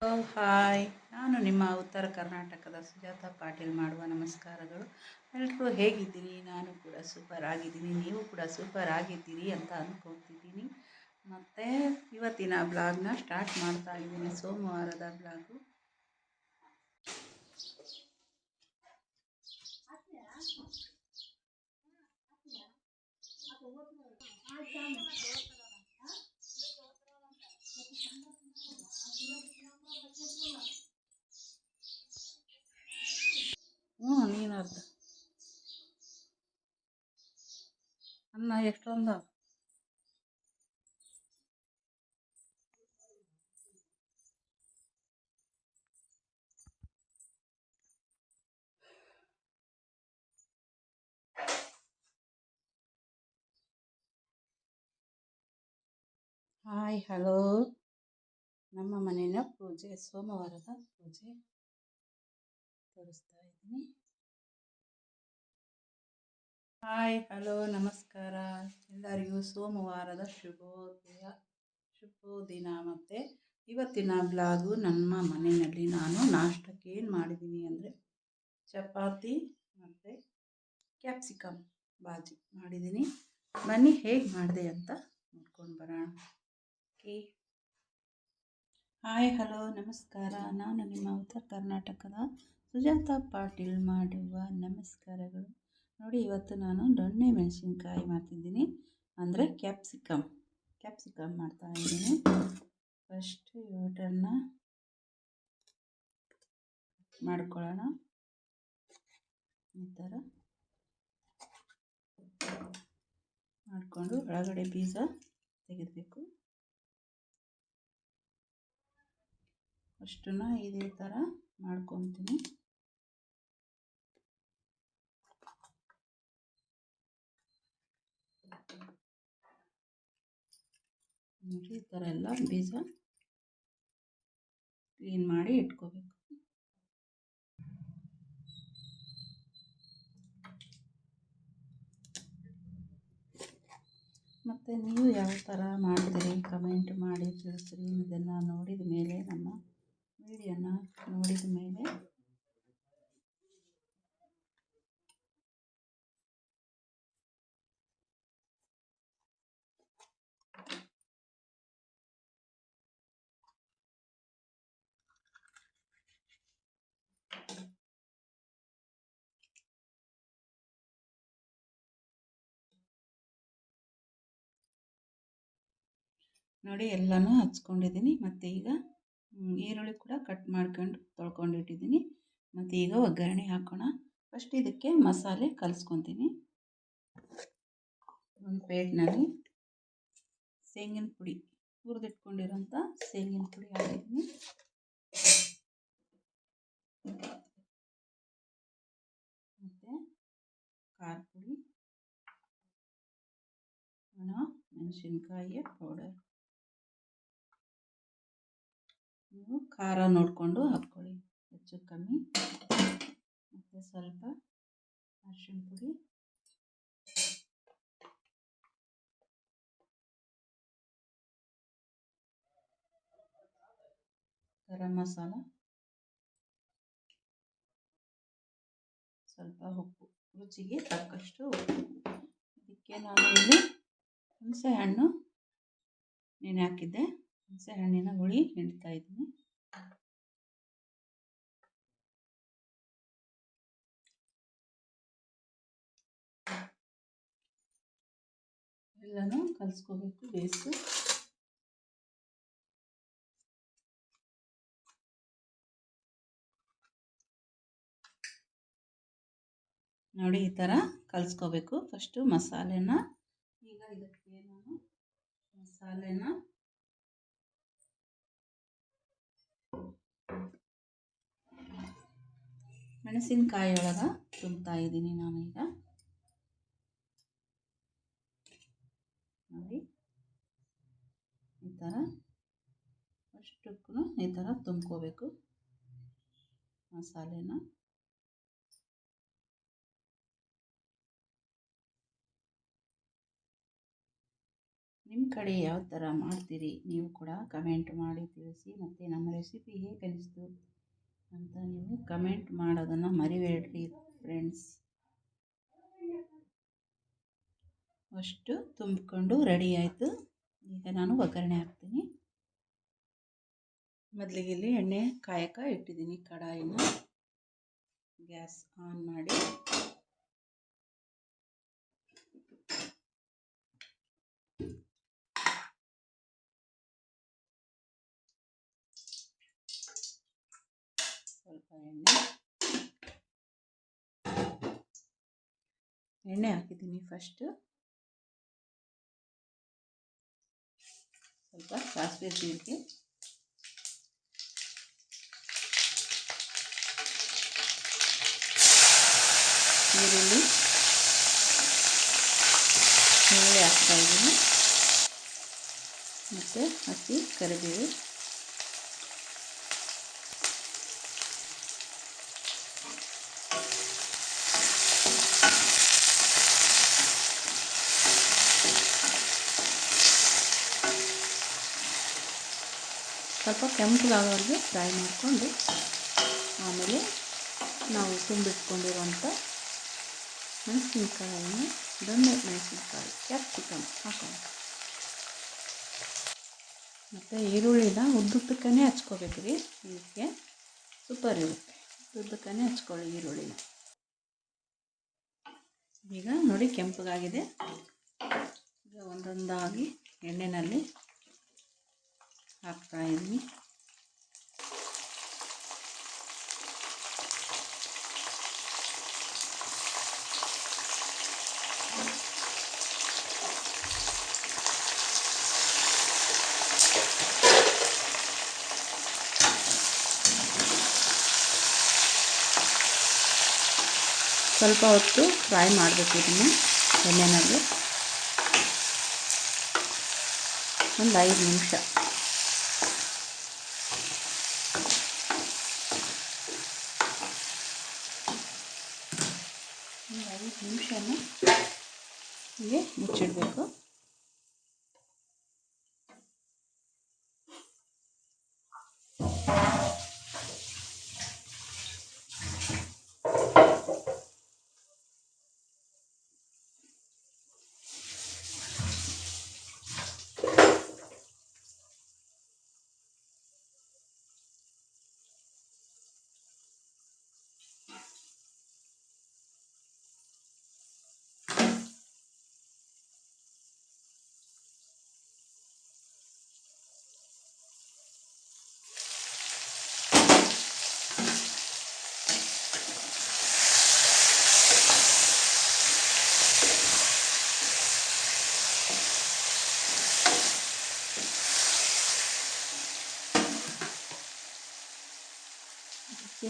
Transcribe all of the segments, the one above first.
Hi, ನಾನು ನಿಮ್ಮ ಉತ್ತರ ಕರ್ನಾಟಕದ ಸುಜಾತ ಪಾಟೀಲ್ ಮಾಡುವ ನಮಸ್ಕಾರಗಳು. ಎಲ್ಲರೂ ಹೇಗಿದ್ದೀರಿ? ನಾನು ಕೂಡ ಸೂಪರ್ ಆಗಿದ್ದೀನಿ, ನೀವು ಕೂಡ ಸೂಪರ್ ಆಗಿದ್ದೀರಿ ಅಂತ ಅಂದ್ಕೊಳ್ತಿದ್ದೀನಿ. ಮತ್ತು ಇವತ್ತಿನ ಬ್ಲಾಗ್ನ ಸ್ಟಾರ್ಟ್ ಮಾಡ್ತಾ ಇದ್ದೀನಿ, ಸೋಮವಾರದ ಬ್ಲಾಗು. ನೀನು ಅರ್ಧ ಅನ್ನ ಎಷ್ಟೊಂದು ಹಾಯ್ ಹಲೋ, ನಮ್ಮ ಮನೆಯ ಪೂಜೆ, ಸೋಮವಾರದ ಪೂಜೆ ತೋರಿಸ್ತಾ ಇದ್ದೀನಿ. ಹಾಯ್ ಹಲೋ ನಮಸ್ಕಾರ ಎಲ್ಲರಿಗೂ, ಸೋಮವಾರದ ಶುಭೋದಿನ. ಮತ್ತು ಇವತ್ತಿನ ಬ್ಲಾಗು ನಮ್ಮ ಮನೆಯಲ್ಲಿ ನಾನು ನಾಷ್ಟಕ್ಕೆ ಏನು ಮಾಡಿದ್ದೀನಿ ಅಂದರೆ ಚಪಾತಿ ಮತ್ತು ಕ್ಯಾಪ್ಸಿಕಮ್ ಬಾಜಿ ಮಾಡಿದ್ದೀನಿ. ಬನ್ನಿ ಹೇಗೆ ಮಾಡಿದೆ ಅಂತ ನೋಡ್ಕೊಂಡು ಬರೋಣ. ಓಕೆ, ಹಾಯ್ ಹಲೋ ನಮಸ್ಕಾರ, ನಾನು ನಿಮ್ಮ ಉತ್ತರ ಕರ್ನಾಟಕದ ಸುಜಾತ ಪಾಟೀಲ್ ಮಾಡುವ ನಮಸ್ಕಾರಗಳು. ನೋಡಿ, ಇವತ್ತು ನಾನು ದೊಣ್ಣೆ ಮೆಣಸಿನ್ಕಾಯಿ ಮಾಡ್ತಿದ್ದೀನಿ, ಅಂದರೆ ಕ್ಯಾಪ್ಸಿಕಮ್ ಮಾಡ್ತಾ ಇದ್ದೀನಿ. ಫಸ್ಟ್ ಇವಟನ್ನು ಮಾಡ್ಕೊಳ್ಳೋಣ. ಈ ಥರ ಮಾಡಿಕೊಂಡು ಒಳಗಡೆ ಬೀಜ ತೆಗೆದಬೇಕು. ಅಷ್ಟನ್ನು ಇದೇ ಥರ ಮಾಡ್ಕೊತೀನಿ. ನೋಡಿ, ಈ ಥರ ಎಲ್ಲ ಬೀಜ ಕ್ಲೀನ್ ಮಾಡಿ ಇಟ್ಕೋಬೇಕು. ಮತ್ತು ನೀವು ಯಾವ ಥರ ಮಾಡ್ತೀರಿ ಕಮೆಂಟ್ ಮಾಡಿ ತಿಳಿಸ್ರಿ. ಇದನ್ನು ನೋಡಿದ ಮೇಲೆ, ನಮ್ಮ ವಿಡಿಯೋನ ನೋಡಿದ ಮೇಲೆ ನೋಡಿ ಎಲ್ಲನೂ ಹಚ್ಕೊಂಡಿದ್ದೀನಿ. ಮತ್ತು ಈಗ ಈರುಳ್ಳಿ ಕೂಡ ಕಟ್ ಮಾಡ್ಕೊಂಡು ತೊಳ್ಕೊಂಡಿಟ್ಟಿದ್ದೀನಿ. ಮತ್ತು ಈಗ ಒಗ್ಗರಣೆ ಹಾಕೋಣ. ಫಸ್ಟ್ ಇದಕ್ಕೆ ಮಸಾಲೆ ಕಲಿಸ್ಕೊತೀನಿ. ಒಂದು ಪ್ಲೇಟ್ನಲ್ಲಿ ಶೇಂಗಿನ ಪುಡಿ, ಹುರಿದಿಟ್ಕೊಂಡಿರೋಂಥ ಶೇಂಗಿನ ಪುಡಿ ಹಾಕಿದ್ದೀನಿ. ಮತ್ತು ಖಾರ ಪುಡಿ, ಒಣ ಮೆಣಸಿನ್ಕಾಯಿಯ ಪೌಡರ್. ನೀವು ಖಾರ ನೋಡಿಕೊಂಡು ಹಾಕ್ಕೊಳ್ಳಿ, ಹೆಚ್ಚು ಕಮ್ಮಿ. ಮತ್ತು ಸ್ವಲ್ಪ ಅರಿಶಿಣ ಪುಡಿ, ಗರಂ ಮಸಾಲ, ಸ್ವಲ್ಪ ಉಪ್ಪು, ರುಚಿಗೆ ತಕ್ಕಷ್ಟು ಉಪ್ಪು. ಇದಕ್ಕೆ ನಾನು ಇಲ್ಲಿ ಹುಣಸೆಹಣ್ಣು ನೆನೆ ಹಾಕಿದ್ದೆ, ಹುಣಸೆಹಣ್ಣಿನ ಹುಳಿ ಹಿಂಡ್ತಾ ಇದ್ದೀನಿ. ಎಲ್ಲನೂ ಕಲಿಸ್ಕೋಬೇಕು ಬೇಯಿಸು. ನೋಡಿ, ಈ ಥರ ಕಲಿಸ್ಕೋಬೇಕು ಫಸ್ಟು ಮಸಾಲೆನ. ಈಗ ಇದಕ್ಕೆ ನಾನು ಮಸಾಲೆನ ಮೆಣಸಿನಕಾಯಿ ಒಳಗೆ ತುಂಬ್ತಾ ಇದ್ದೀನಿ ನಾನೀಗ. ನೋಡಿ, ಈ ಥರ ಅಷ್ಟಕ್ಕೂ ಈ ಥರ ತುಂಬ್ಕೋಬೇಕು ಮಸಾಲೆನ. ನಿಮ್ಮ ಕಡೆ ಯಾವ ಥರ ಮಾಡ್ತೀರಿ ನೀವು ಕೂಡ ಕಮೆಂಟ್ ಮಾಡಿ ತಿಳಿಸಿ. ಮತ್ತು ನಮ್ಮ ರೆಸಿಪಿ ಹೇಗೆ ಅನಿಸ್ತು ಅಂತ ನೀವು ಕಮೆಂಟ್ ಮಾಡೋದನ್ನು ಮರಿಬೇಡ್ರಿ ಫ್ರೆಂಡ್ಸ್. ಅಷ್ಟು ತುಂಬಿಕೊಂಡು ರೆಡಿ ಆಯಿತು. ಈಗ ನಾನು ಒಗ್ಗರಣೆ ಹಾಕ್ತೀನಿ. ಮೊದಲಿಗೆ ಇಲ್ಲಿ ಎಣ್ಣೆ ಕಾಯಕ್ಕೆ ಇಟ್ಟಿದ್ದೀನಿ. ಕಡಾಯಿನ ಗ್ಯಾಸ್ ಆನ್ ಮಾಡಿ ಸ್ವಲ್ಪ ಎಣ್ಣೆ ಹಾಕಿದ್ದೀನಿ. ಫಸ್ಟು ಸ್ವಲ್ಪ ಸಾಸಿವೆ ಜೀರಿಗೆ, ಈರುಳ್ಳಿ ಹಾಕ್ತಾಯಿದ್ದೀನಿ, ಮತ್ತು ಹಸಿ ಕರಿಬೇವು, ಸ್ವಲ್ಪ ಕೆಂಪಗಾಗೋವರೆಗೆ ಫ್ರೈ ಮಾಡಿಕೊಂಡು ಆಮೇಲೆ ನಾವು ತುಂಬಿಟ್ಕೊಂಡಿರುವಂಥ ಮೆಣಸಿನ್ಕಾಯಿನ ದೊಣ್ಣೆ ಮೆಣಸಿನ್ಕಾಯಿ ಕ್ಯಾಪ್ಸಿಕಮ್ ಹಾಕೋಣ. ಮತ್ತು ಈರುಳ್ಳಿನ ಉದ್ದುದ್ದಕ್ಕೇ ಹಚ್ಕೋಬೇಕು ರೀ. ಇದಕ್ಕೆ ಸೂಪರ್ ಇರುತ್ತೆ. ಉದ್ದುದ್ದಕ್ಕೇ ಹಚ್ಕೊಳ್ಳಿ ಈರುಳ್ಳಿನ. ಈಗ ನೋಡಿ ಕೆಂಪಗಾಗಿದೆ. ಈಗ ಒಂದೊಂದಾಗಿ ಎಣ್ಣೆಯಲ್ಲಿ ಹಾಕ್ತಾಯಿದ್ದೀನಿ. ಸ್ವಲ್ಪ ಹೊತ್ತು ಫ್ರೈ ಮಾಡಬೇಕು ಇದನ್ನು ಎಣ್ಣೆಯಲ್ಲಿ. ಒಂದು 5 ನಿಮಿಷ. ಒಂದು 5 ನಿಮಿಷನ ಹೀಗೆ ಮುಚ್ಚಿಡಬೇಕು.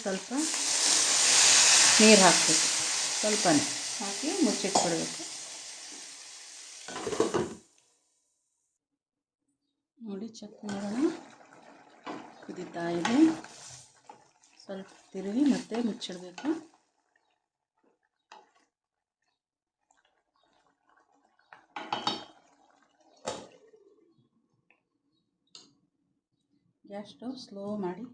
ಸ್ವಲ್ಪ ನೀರು ಹಾಕಬೇಕು. ಸ್ವಲ್ಪನೇ ಹಾಕಿ ಮುಚ್ಚಿಟ್ಕೊಳ್ಬೇಕು. ನೋಡಿ ಚೆಕ್ ಮಾಡೋಣ. ಕುದೀತಾ ಇದೆ. ಸ್ವಲ್ಪ ತಿರುಗಿ ಮತ್ತೆ ಮುಚ್ಚಿಡಬೇಕು. ಗ್ಯಾಸ್ ಸ್ಟವ್ ಸ್ಲೋ ಮಾಡಿ.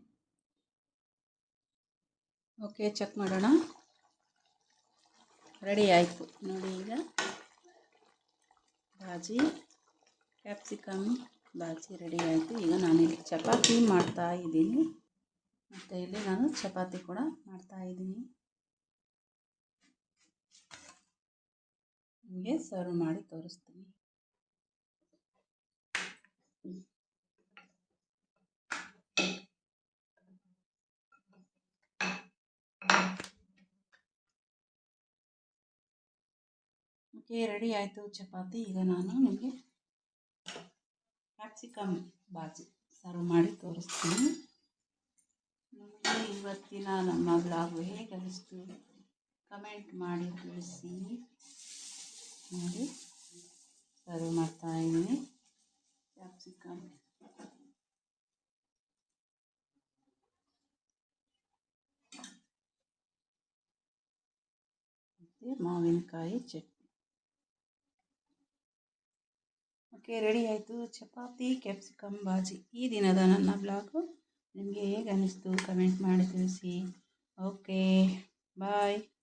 ಓಕೆ, ಚೆಕ್ ಮಾಡೋಣ. ರೆಡಿ ಆಯಿತು ನೋಡಿ. ಈಗ ಬಾಜಿ ಕ್ಯಾಪ್ಸಿಕಮ್ ಬಾಜಿ ರೆಡಿ ಆಯಿತು. ಈಗ ನಾನಿಲ್ಲಿ ಚಪಾತಿ ಮಾಡ್ತಾಯಿದ್ದೀನಿ. ಮತ್ತು ಇಲ್ಲಿ ನಾನು ಚಪಾತಿ ಕೂಡ ಮಾಡ್ತಾಯಿದ್ದೀನಿ. ನಿಮಗೆ ಸರ್ವ್ ಮಾಡಿ ತೋರಿಸ್ತೀನಿ. ಓಕೆ, ರೆಡಿ ಆಯಿತು ಚಪಾತಿ. ಈಗ ನಾನು ನಿಮಗೆ ಕ್ಯಾಪ್ಸಿಕಮ್ ಬಾಜಿ ಸರ್ವ್ ಮಾಡಿ ತೋರಿಸ್ತೀನಿ. ನಿಮಗೆ ಇವತ್ತಿನ ನಮ್ಮ ಬ್ಲಾಗು ಹೇಗೆ ಅನಿಸ್ತು ಕಮೆಂಟ್ ಮಾಡಿ ತಿಳಿಸಿ. ನೋಡಿ ಸರ್ವ್ ಮಾಡ್ತಾಯಿದ್ದೀನಿ ಕ್ಯಾಪ್ಸಿಕಮ್. ಮತ್ತು ಮಾವಿನಕಾಯಿ ಚಟ್ನಿ. ಓಕೆ, ರೆಡಿ ಆಯಿತು ಚಪಾತಿ ಕ್ಯಾಪ್ಸಿಕಮ್ ಬಾಜಿ. ಈ ದಿನದ ನನ್ನ ಬ್ಲಾಗು ನಿಮಗೆ ಹೇಗೆ ಅನ್ನಿಸ್ತು ಕಮೆಂಟ್ ಮಾಡಿ ತಿಳಿಸಿ. ಓಕೆ, ಬಾಯ್.